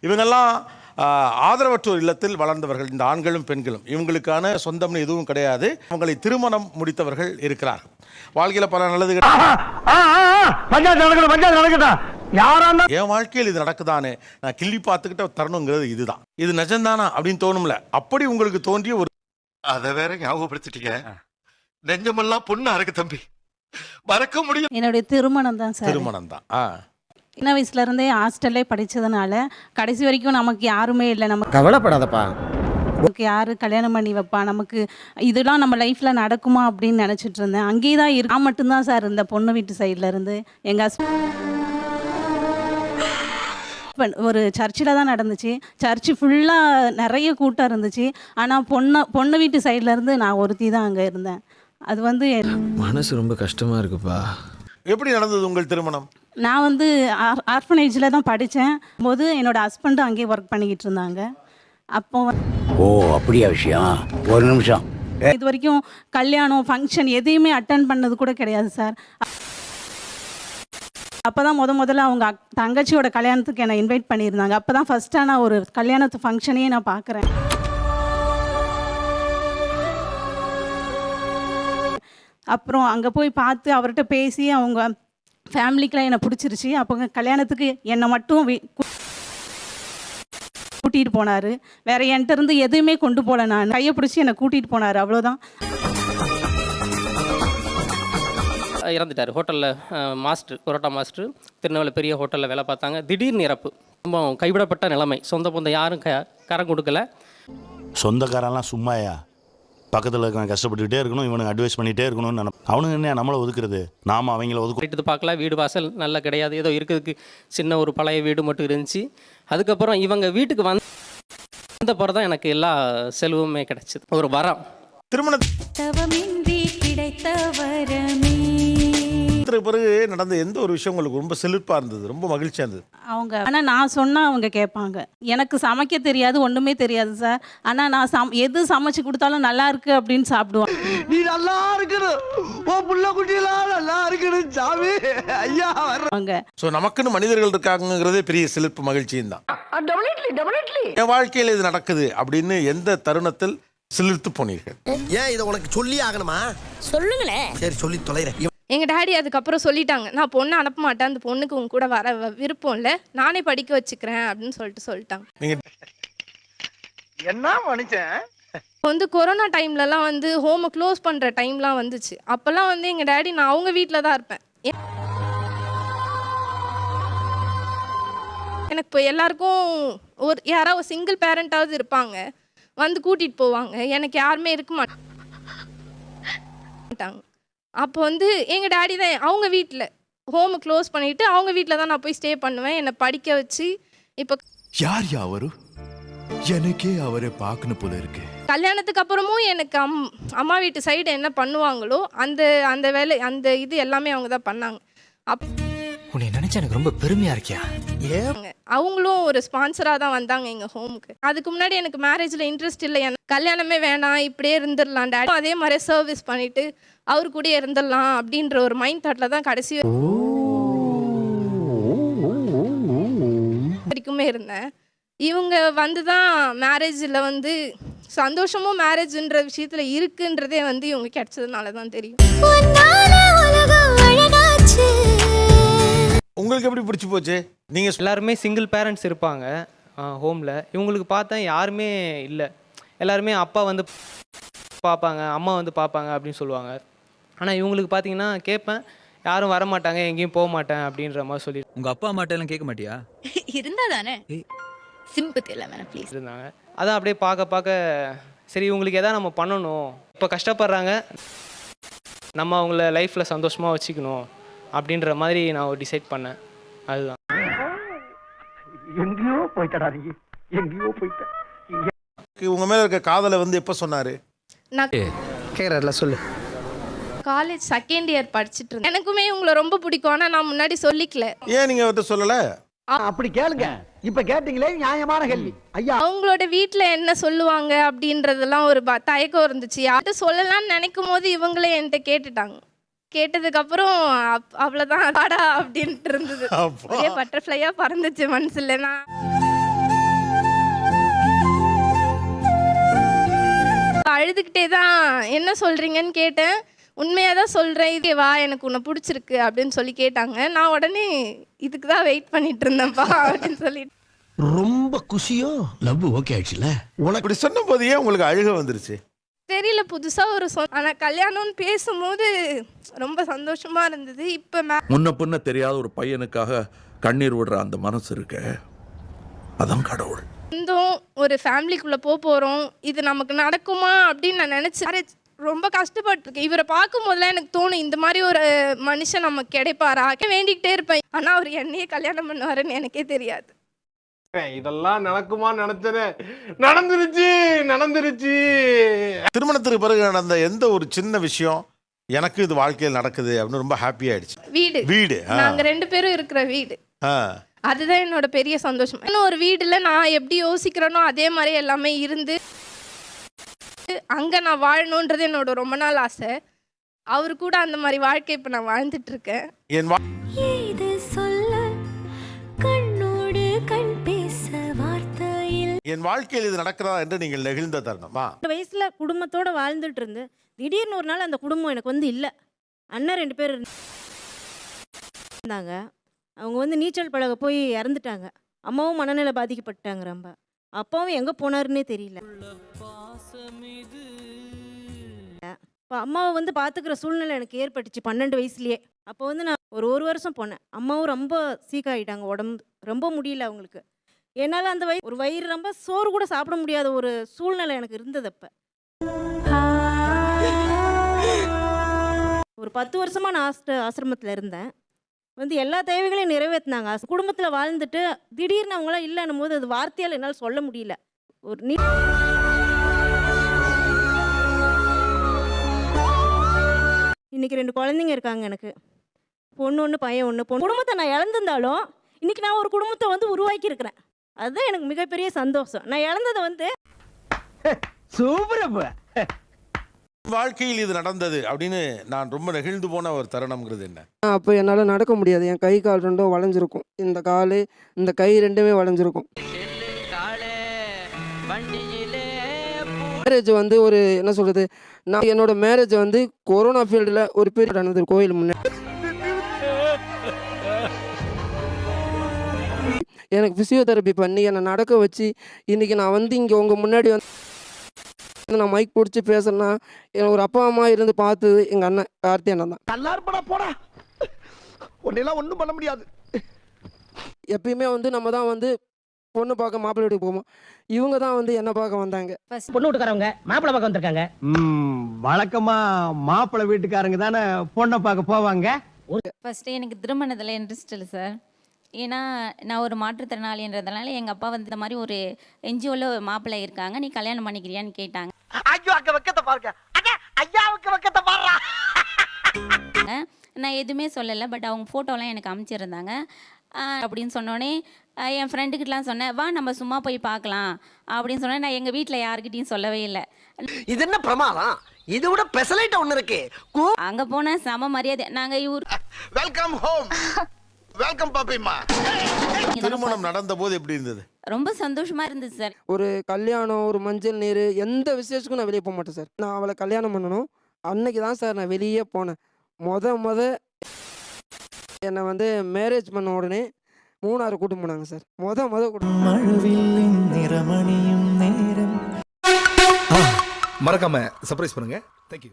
இவங்கெல்லாம் ஆதரவற்றோர் இல்லத்தில் வளர்ந்தவர்கள். இந்த ஆண்களும் பெண்களும் இவங்களுக்கான சொந்தம்னு எதுவும் கிடையாது. அவங்களை திருமணம் முடித்தவர்கள் இருக்கிறார்கள். வாழ்க்கையில் பல நல்லது என் வாழ்க்கையில் இது நடக்குதானே நான் கிள்ளி பார்த்துக்கிட்ட தருணங்கிறது இதுதான். இது நிஜம்தானா அப்படின்னு தோணும்ல. அப்படி உங்களுக்கு தோன்றிய ஒரு அதை வேற ஞாபகப்படுத்திட்டீங்க. நெஞ்சமெல்லாம் பொண்ணா இருக்கு தம்பி, மறக்க முடியும். என்னுடைய திருமணம் தான் சார். திருமணம் தான். சின்ன வயசுல இருந்தே ஹாஸ்டல்லே படிச்சதுனால கடைசி வரைக்கும் நமக்கு யாருமே இல்லை. நமக்கு கவலைப்படாதப்பா, நமக்கு யாரு கல்யாணம் பண்ணி வைப்பா, நமக்கு இதெல்லாம் நம்ம லைஃப்ல நடக்குமா அப்படின்னு நினைச்சிட்டு இருந்தேன். அங்கேயே தான் இருக்கு. நான் மட்டும்தான் சார் இந்த பொண்ணு வீட்டு சைட்ல இருந்து. எங்க ஒரு சர்ச்சில் தான் நடந்துச்சு. சர்ச்சு ஃபுல்லாக நிறைய கூட்டம் இருந்துச்சு. ஆனால் பொண்ணு வீட்டு சைட்ல இருந்து நான் ஒருத்தி தான் அங்கே இருந்தேன். அது வந்து மனசு ரொம்ப கஷ்டமா இருக்குப்பா. எப்படி நடந்தது உங்கள் திருமணம்? நான் வந்து ஆர்ஃபனேஜில் தான் படித்தேன் போது என்னோட ஹஸ்பண்டும் அங்கேயே ஒர்க் பண்ணிக்கிட்டு இருந்தாங்க. அப்போ ஓ அப்படியா விஷயம்? ஒரு நிமிஷம். இது வரைக்கும் கல்யாணம் ஃபங்க்ஷன் எதையுமே அட்டன் பண்ணது கூட கிடையாது சார். அப்போ தான் முதல்ல அவங்க தங்கச்சியோட கல்யாணத்துக்கு என்னை இன்வைட் பண்ணியிருந்தாங்க. அப்போ தான் ஃபஸ்ட்டாக நான் ஒரு கல்யாணத்து ஃபங்க்ஷனையே நான் பார்க்குறேன். அப்புறம் அங்கே போய் பார்த்து அவர்கிட்ட பேசி அவங்க ஃபேமிலிக்கெலாம் என்னை பிடிச்சிருச்சு. அப்போ கல்யாணத்துக்கு என்னை மட்டும் கூட்டிகிட்டு போனார். வேற என்கிட்ட இருந்து எதுவுமே கொண்டு போகல. நான் கையை பிடிச்சி என்னை கூட்டிகிட்டு போனார். அவ்வளோதான். இறந்துட்டார். ஹோட்டலில் மாஸ்டர், பரோட்டா மாஸ்டர், திருநெல்வேலி பெரிய ஹோட்டலில் வேலை பார்த்தாங்க. திடீர்னு இறப்பு. ரொம்ப கைவிடப்பட்ட நிலைமை. சொந்த பந்தம் யாரும் கரம் கொடுக்கல. சொந்தக்காரெல்லாம் சும்மாயா பக்கத்தில் இருக்க கஷ்டப்பட்டுக்கிட்டே இருக்கணும், இவனுக்கு அட்வைஸ் பண்ணிகிட்டே இருக்கணும்னு அவனுங்க என்ன நம்மளை ஒதுக்குறது, நாம அவங்கள ஒதுக்கிட்டு பார்க்கல. வீடு வாசல் நல்லா கிடையாது, ஏதோ இருக்கிறதுக்கு சின்ன ஒரு பழைய வீடு மட்டும் இருந்துச்சு. அதுக்கப்புறம் இவங்க வீட்டுக்கு வந்த பிறகு தான் எனக்கு எல்லா செலவுமே கிடைச்சிது. ஒரு வரம். திருமணத்திற்கு பிறகு நடந்த எந்த ஒரு விஷயம் உங்களுக்கு ரொம்ப செழிப்பாக இருந்தது, ரொம்ப மகிழ்ச்சியாக இருந்தது? அவங்க ஆனால் நான் சொன்னால் அவங்க கேட்பாங்க. எனக்கு சமைக்க தெரியாது, ஒன்றுமே தெரியாது சார். ஆனால் நான் எது சமைச்சு கொடுத்தாலும் நல்லா இருக்கு அப்படின்னு சாப்பிடுவாங்க. நீ நல்லா இருக்கணும், ஓ புள்ள குட்டியெல்லாம் நல்லா இருக்கணும் சாமி ஐயா அவங்க. ஸோ நமக்குன்னு மனிதர்கள் இருக்காங்கிறதே பெரிய செழிப்பு மகிழ்ச்சியும் தான். என் வாழ்க்கையில் இது நடக்குது அப்படின்னு எந்த தருணத்தில் சிலிர்த்து போனீர்கள்? ஏன் இதை உனக்கு சொல்லி ஆகணுமா? சொல்லுங்களேன். சரி சொல்லி தொலைறேன். எங்க டாடி அதுக்கப்புறம் சொல்லிட்டாங்க, நான் பொண்ணை அனுப்ப மாட்டேன், அந்த பொண்ணுக்கு உங்க கூட வர விருப்பம் இல்லை, நானே படிக்க வச்சுக்கிறேன் அப்படின்னு சொல்லிட்டாங்க. நீங்க என்ன மனுஷன் வந்து கொரோனா டைம்லலாம் வந்து ஹோமை க்ளோஸ் பண்ணுற டைம்லாம் வந்துச்சு. அப்போல்லாம் வந்து எங்கள் டேடி நான் அவங்க வீட்டில் தான் இருப்பேன். எனக்கு இப்போ எல்லாருக்கும் யாராவது சிங்கிள் பேரண்டாவது இருப்பாங்க, வந்து கூட்டிகிட்டு போவாங்க. எனக்கு யாருமே இருக்க மாட்டாங்க. அப்போ வந்து எங்கள் டேடி தான் அவங்க வீட்டில் ஹோமை க்ளோஸ் பண்ணிவிட்டு அவங்க வீட்டில் தான் நான் போய் ஸ்டே பண்ணுவேன், என்னை படிக்க வச்சு. இப்போ யார் அவரு? எனக்கே அவரை பார்க்கணும் போல இருக்கு. கல்யாணத்துக்கு அப்புறமும் எனக்கு அம்மா வீட்டு சைடு என்ன பண்ணுவாங்களோ அந்த வேலை அந்த இது எல்லாமே அவங்க தான் பண்ணாங்க. உன்னை நினைச்சா எனக்கு ரொம்ப பெருமையா இருக்கியா? அவங்களும் ஒரு ஸ்பான்சராக தான் வந்தாங்க எங்கள் ஹோமுக்கு. அதுக்கு முன்னாடி எனக்கு மேரேஜில் இன்ட்ரெஸ்ட் இல்லை, எனக்கு கல்யாணமே வேணாம், இப்படியே இருந்துடலாம் டேடி, அதே மாதிரியே சர்வீஸ் பண்ணிவிட்டு அவரு கூட இருந்துடலாம் அப்படின்ற ஒரு மைண்ட் தாட்டில் தான் கடைசி வரைக்குமே இருந்தேன். இவங்க வந்து தான் மேரேஜில் வந்து சந்தோஷமும் மேரேஜ்ன்ற விஷயத்தில் இருக்குன்றதே வந்து இவங்க கிடைச்சதுனால தான் தெரியும். உங்களுக்கு எப்படி பிடிச்சி போச்சு? நீங்கள் எல்லாருமே சிங்கிள் பேரண்ட்ஸ் இருப்பாங்க ஹோமில். இவங்களுக்கு பார்த்தா யாருமே இல்லை. எல்லாருமே அப்பா வந்து பார்ப்பாங்க, அம்மா வந்து பார்ப்பாங்க அப்படின்னு சொல்லுவாங்க. ஆனால் இவங்களுக்கு பார்த்தீங்கன்னா கேட்பேன், யாரும் வர மாட்டாங்க, எங்கேயும் போக மாட்டேன் அப்படின்ற மாதிரி சொல்லி. உங்கள் அப்பா அம்மாட்டெல்லாம் கேட்க மாட்டியா? இருந்தா தானே சிம்பத்தி இல்லை வேணா ப்ளீஸ் இருந்தாங்க. அதான் அப்படியே பார்க்க சரி இவங்களுக்கு எதாவது நம்ம பண்ணணும், இப்போ கஷ்டப்படுறாங்க, நம்ம அவங்கள லைஃப்பில் சந்தோஷமாக வச்சுக்கணும் அப்படின்ற மாதிரி நான் ஒரு டிசைட் பண்ணேன். அதுதான். எங்கேயோ போயிட்டடா நீ, எங்கேயோ போயிட்ட. உங்க மேல இருக்க காதலை வந்து எப்போ சொன்னாரு? நான் கேக்குறல சொல்லு. காலேஜ் செகண்ட் இயர் படிச்சுட்டு இருந்தேன். எனக்குமே உங்களை ரொம்ப பிடிக்கும், ஆனால் நான் முன்னாடி சொல்லிக்கல. ஏன் நீங்க அவர்கிட்ட சொல்லல? அப்படி கேளுங்க, இப்ப கேட்டீங்களே நியாயமான கேள்வி ஐயா. அவங்களோட வீட்டில் என்ன சொல்லுவாங்க அப்படின்றதெல்லாம் ஒரு தயக்கம் இருந்துச்சு. யார்கிட்ட சொல்லலாம்னு நினைக்கும் போது இவங்களே என்கிட்ட கேட்டுட்டாங்க. கேட்டதுக்கப்புறம் அவ்வளோதான் வாடா அப்படின்ட்டு இருந்தது. ஒரே பட்டர்ஃப்ளையாக பறந்துச்சு மனசுல. நான் அழுதுகிட்டே தான் என்ன சொல்கிறீங்கன்னு கேட்டேன். உண்மையாக தான் சொல்கிறேன், இதே வா எனக்கு உன்னை பிடிச்சிருக்கு அப்படின்னு சொல்லி கேட்டாங்க. நான் உடனே இதுக்கு தான் வெயிட் பண்ணிட்டு இருந்தேன்ப்பா அப்படின்னு சொல்லிட்டு. ரொம்ப குஷியோ லவ் ஓகே ஆயிடுச்சுல உனக்கு இப்படி சொன்ன போது ஏன் உங்களுக்கு அழுக வந்துருச்சு? தெரியல, புதுசாக ஒரு ஆனால் கல்யாணம்னு பேசும்போது ரொம்ப சந்தோஷமாக இருந்தது. இப்போ முன்ன பின்ன தெரியாத ஒரு பையனுக்காக கண்ணீர் விடுற அந்த மனசு இருக்க, அதான் கடவுள். இருந்தும் ஒரு ஃபேமிலிக்குள்ளே போகிறோம், இது நமக்கு நடக்குமா அப்படின்னு நான் நினச்சேன். ரொம்ப கஷ்டப்பட்டுருக்கேன். இவரை பார்க்கும் போதெல்லாம் எனக்கு தோணும், இந்த மாதிரி ஒரு மனுஷன் நமக்கு கிடைப்பாரா வேண்டிக்கிட்டே இருப்பேன். ஆனால் அவர் என்னையே கல்யாணம் பண்ணுவாருன்னு எனக்கே தெரியாது. இதெல்லாம் நடக்குமா நினைச்சனே, நடந்துருச்சு. திருமணத்துக்கு பிறகு நடந்த எந்த ஒரு சின்ன விஷயம் எனக்கு இது வாழ்க்கையில் நடக்குது அப்படின்னு ரொம்ப ஹாப்பி ஆயிடுச்சு? வீடு நாங்கள் 2 பேரும் இருக்கிற வீடு, ஆ. அதுதான் என்னோட பெரிய சந்தோஷம். இன்னும் ஒரு வீடுல நான் எப்படி யோசிக்கிறேனோ அதே மாதிரி எல்லாமே இருந்து அங்க நான் வாழணுன்றது என்னோட ரொம்ப நாள் ஆசை. அவரு கூட அந்த மாதிரி வாழ்க்கை இப்ப நான் வாழ்ந்துட்டு இருக்கேன். என் என் வாழ்க்கையில் இது நடக்கிறதா என்று நீங்கள் நெகிழ்ந்த தருணமா? வயசுல குடும்பத்தோட வாழ்ந்துட்டு இருந்து திடீர்னு ஒரு நாள் அந்த குடும்பம் எனக்கு வந்து இல்லை. அண்ணன் 2 பேர் இருந்தாங்க. அவங்க வந்து நீச்சல் பழக போய் இறந்துட்டாங்க. அம்மாவும் மனநிலை பாதிக்கப்பட்டாங்க ரொம்ப. அப்பாவும் எங்கே போனாருன்னே தெரியல. இப்போ அம்மாவை வந்து பார்த்துக்கிற சூழ்நிலை எனக்கு ஏற்பட்டுச்சு 12 வயசுலேயே. அப்போ வந்து நான் ஒரு வருஷம் போனேன். அம்மாவும் ரொம்ப சீக்காயிட்டாங்க, உடம்பு ரொம்ப முடியல அவங்களுக்கு. என்னால் அந்த ஒரு வயிறு ரொம்ப சோறு கூட சாப்பிட முடியாத ஒரு சூழ்நிலை எனக்கு இருந்தது. அப்போ ஒரு 10 வருஷமாக நான் ஆசிரமத்தில் இருந்தேன். வந்து எல்லா தேவைகளையும் நிறைவேற்றினாங்க. குடும்பத்தில் வாழ்ந்துட்டு திடீர்னு அவங்களாம் இல்லைன்னும் போது அது வார்த்தையால் என்னால் சொல்ல முடியல. ஒரு இன்னைக்கு 2 குழந்தைங்க இருக்காங்க எனக்கு. பொண்ணு 1 பையன் 1. குடும்பத்தை நான் இழந்திருந்தாலும் இன்னைக்கு நான் ஒரு குடும்பத்தை வந்து உருவாக்கி இருக்கிறேன். அதுதான் எனக்கு மிகப்பெரிய சந்தோஷம். நான் இழந்ததை வந்து சூப்பரப்பா வாழ்க்கையில் இது நடந்தது அப்படின்னு நான் ரொம்ப நெகிழ்ந்து போன ஒரு தருணம்ங்கிறது என்ன? அப்போ என்னால் நடக்க முடியாது. என் கை கால் 2ம் வளைஞ்சிருக்கும். இந்த கால் இந்த கை 2மே வளைஞ்சிருக்கும். மேரேஜ் வந்து ஒரு என்ன சொல்கிறது, நான் என்னோட மேரேஜ் வந்து கொரோனா ஃபீல்டில் ஒரு பேர் நடந்தது கோயில் முன்னாடி. எனக்கு ஃபிசியோதெரப்பி பண்ணி என்னை நடக்க வச்சு இன்றைக்கி நான் வந்து இங்கே உங்கள் முன்னாடி வந்து நான் மைக் பிடிச்சி பேசுறேன்னா எனக்கு ஒரு அப்பா அம்மா இருந்து பார்த்தது எங்கள் அண்ணன் கார்த்தி அண்ணன் தான். நல்லா இருப்படா போடா, உன்னெல்லாம் ஒன்றும் பண்ண முடியாது. எப்பயுமே வந்து நம்ம தான் வந்து பொண்ணு பார்க்க மாப்பிள்ளை வீட்டுக்கு போவோம். இவங்க தான் வந்து என்ன பார்க்க வந்தாங்க. பொண்ணு வீட்டுக்காரவங்க மாப்பிள்ளை பார்க்க வந்திருக்காங்க. வழக்கமா மாப்பிள்ளை வீட்டுக்காரங்க தானே பொண்ணை பார்க்க போவாங்க. ஃபர்ஸ்ட் எனக்கு திருமணத்தில் இன்ட்ரெஸ்ட் இல்லை சார். ஏன்னா நான் ஒரு மாற்றுத்திறனாளின்றதுனால எங்கள் அப்பா வந்து இந்த மாதிரி ஒரு என்ஜிஓவில் மாப்பிள்ளை இருக்காங்க, நீ கல்யாணம் பண்ணிக்கிறியான்னு கேட்டாங்க. ஐயோ அங்க வெக்கத்தை பாருங்க, ஐயாவுக்கு வெக்கத்தை பாருடா. நான் எதுவுமே சொல்லலை. பட் அவங்க ஃபோட்டோலாம் எனக்கு அனுப்பிச்சிருந்தாங்க. அப்படின்னு சொன்னோடனே என் ஃப்ரெண்டுக்கிட்டலாம் சொன்னேன், வா நம்ம சும்மா போய் பார்க்கலாம் அப்படின்னு சொன்னேன். நான் எங்கள் வீட்டில் யாருக்கிட்டையும் சொல்லவே இல்லை. இது என்ன பிரமாதம், இது விட பெசலைட் ஒன்று இருக்கு. அங்கே போனால் சம மரியாதை. நாங்கள் இவர் வெல்கம் ஹோம், வெல்கம் பாப்பிமா. திருமணம் நடந்த போது எப்படி இருந்தது? ரொம்ப சந்தோஷமா இருந்தது சார். ஒரு கல்யாணம், ஒரு மஞ்சள் நீர், எந்த விசேஷத்துக்கும் நான் வெளியே போக மாட்டேன் சார். நான் அவளை கல்யாணம் பண்ணணும் அன்னைக்கு தான் சார் நான் வெளியே போனேன். முத என்னை வந்து மேரேஜ் பண்ண உடனே மூணாறு கூட்டு போனாங்க சார். முத மறக்காம சர்ப்ரைஸ் பண்ணுங்க. தேங்க்யூ.